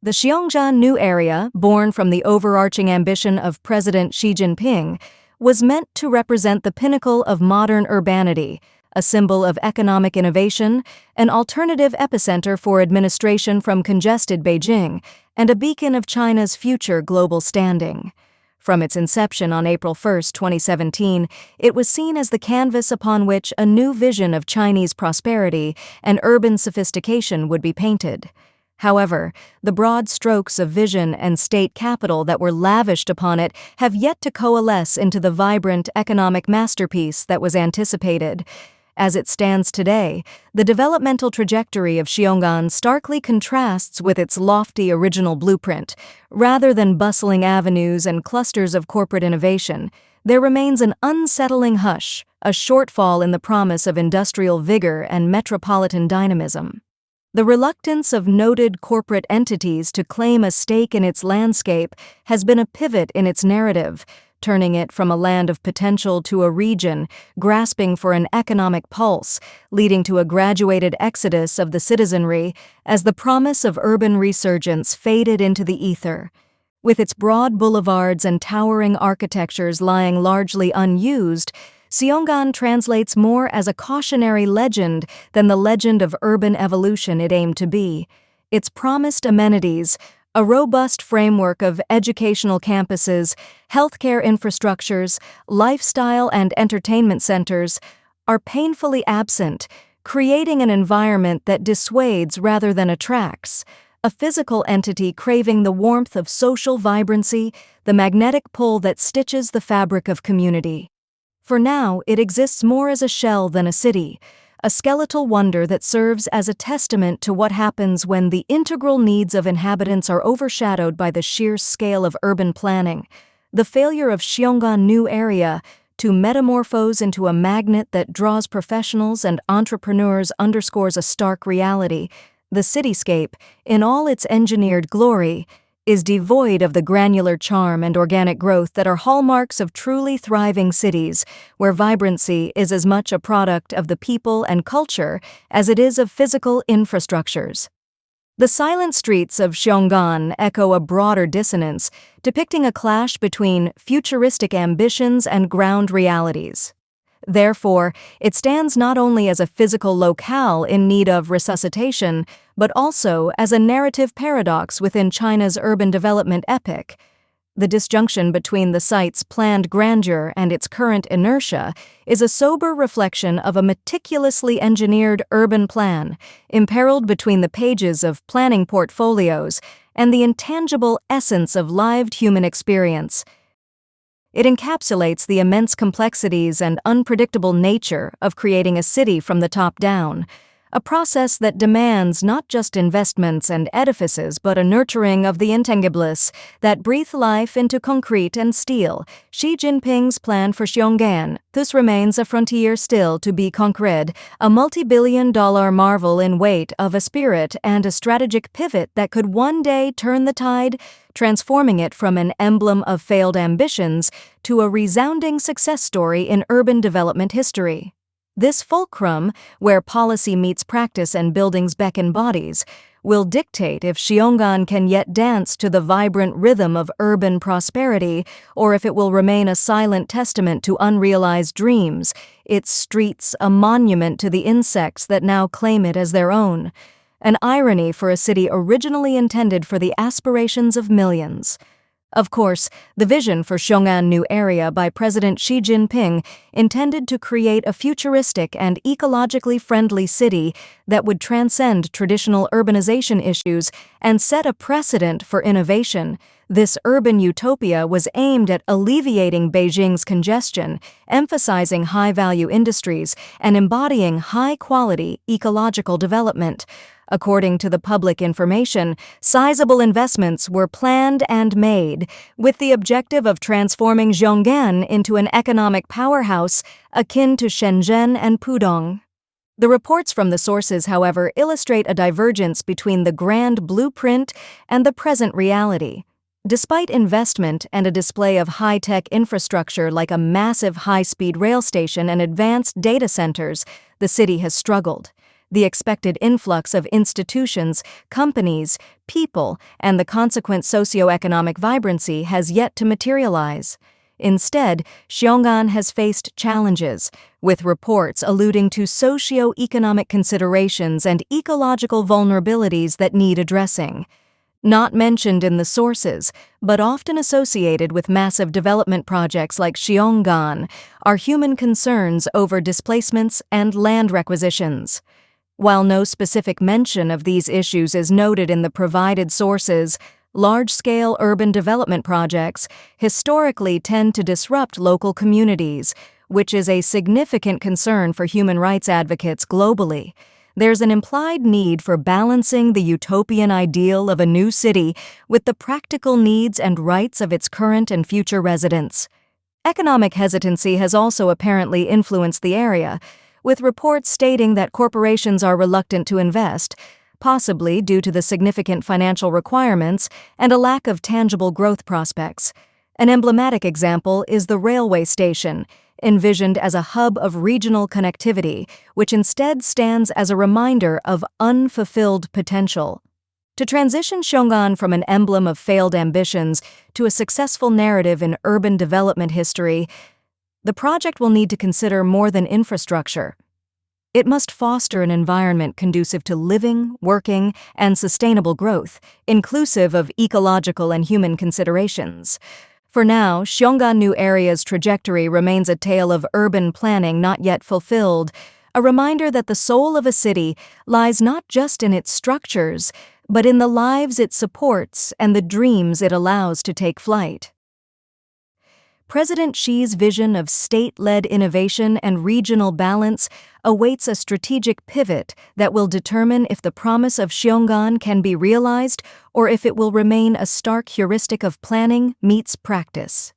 The Xiongan new area, born from the overarching ambition of President Xi Jinping, was meant to represent the pinnacle of modern urbanity, a symbol of economic innovation, an alternative epicenter for administration from congested Beijing, and a beacon of China's future global standing. From its inception on April 1, 2017, it was seen as the canvas upon which a new vision of Chinese prosperity and urban sophistication would be painted. However, the broad strokes of vision and state capital that were lavished upon it have yet to coalesce into the vibrant economic masterpiece that was anticipated. As it stands today, the developmental trajectory of Xiongan starkly contrasts with its lofty original blueprint. Rather than bustling avenues and clusters of corporate innovation, there remains an unsettling hush, a shortfall in the promise of industrial vigor and metropolitan dynamism. The reluctance of noted corporate entities to claim a stake in its landscape has been a pivot in its narrative, turning it from a land of potential to a region grasping for an economic pulse, leading to a graduated exodus of the citizenry as the promise of urban resurgence faded into the ether. With its broad boulevards and towering architectures lying largely unused, Xiongan translates more as a cautionary legend than the legend of urban evolution it aimed to be. Its promised amenities, a robust framework of educational campuses, healthcare infrastructures, lifestyle and entertainment centers, are painfully absent, creating an environment that dissuades rather than attracts, a physical entity craving the warmth of social vibrancy, the magnetic pull that stitches the fabric of community. For now, it exists more as a shell than a city, a skeletal wonder that serves as a testament to what happens when the integral needs of inhabitants are overshadowed by the sheer scale of urban planning. The failure of Xiongan new area to metamorphose into a magnet that draws professionals and entrepreneurs underscores a stark reality. The cityscape, in all its engineered glory, is devoid of the granular charm and organic growth that are hallmarks of truly thriving cities, where vibrancy is as much a product of the people and culture as it is of physical infrastructures. The silent streets of Xiongan echo a broader dissonance, depicting a clash between futuristic ambitions and ground realities. Therefore, it stands not only as a physical locale in need of resuscitation, but also as a narrative paradox within China's urban development epic. The disjunction between the site's planned grandeur and its current inertia is a sober reflection of a meticulously engineered urban plan, imperiled between the pages of planning portfolios and the intangible essence of lived human experience. It encapsulates the immense complexities and unpredictable nature of creating a city from the top down, a process that demands not just investments and edifices but a nurturing of the intangibles that breathe life into concrete and steel. Xi Jinping's plan for Xiongan thus remains a frontier still to be conquered, a multi-billion-dollar marvel in weight of a spirit and a strategic pivot that could one day turn the tide, transforming it from an emblem of failed ambitions to a resounding success story in urban development history. This fulcrum, where policy meets practice and buildings beckon bodies, will dictate if Xiongan can yet dance to the vibrant rhythm of urban prosperity, or if it will remain a silent testament to unrealized dreams, its streets a monument to the insects that now claim it as their own. An irony for a city originally intended for the aspirations of millions. Of course, the vision for Xiongan new area by President Xi Jinping intended to create a futuristic and ecologically friendly city that would transcend traditional urbanization issues and set a precedent for innovation. This urban utopia was aimed at alleviating Beijing's congestion, emphasizing high-value industries, and embodying high-quality ecological development. According to the public information, sizable investments were planned and made, with the objective of transforming Xiongan into an economic powerhouse akin to Shenzhen and Pudong. The reports from the sources, however, illustrate a divergence between the grand blueprint and the present reality. Despite investment and a display of high-tech infrastructure like a massive high-speed rail station and advanced data centers, the city has struggled. The expected influx of institutions, companies, people, and the consequent socio-economic vibrancy has yet to materialize. Instead, Xiongan has faced challenges, with reports alluding to socio-economic considerations and ecological vulnerabilities that need addressing. Not mentioned in the sources, but often associated with massive development projects like Xiongan, are human concerns over displacements and land requisitions. While no specific mention of these issues is noted in the provided sources, large-scale urban development projects historically tend to disrupt local communities, which is a significant concern for human rights advocates globally. There's an implied need for balancing the utopian ideal of a new city with the practical needs and rights of its current and future residents. Economic hesitancy has also apparently influenced the area, with reports stating that corporations are reluctant to invest, possibly due to the significant financial requirements and a lack of tangible growth prospects. An emblematic example is the railway station, envisioned as a hub of regional connectivity, which instead stands as a reminder of unfulfilled potential. To transition Xiongan from an emblem of failed ambitions to a successful narrative in urban development history, the project will need to consider more than infrastructure. It must foster an environment conducive to living, working, and sustainable growth, inclusive of ecological and human considerations. For now, Xiongan New Area's trajectory remains a tale of urban planning not yet fulfilled, a reminder that the soul of a city lies not just in its structures, but in the lives it supports and the dreams it allows to take flight. President Xi's vision of state-led innovation and regional balance awaits a strategic pivot that will determine if the promise of Xiongan can be realized or if it will remain a stark heuristic of planning meets practice.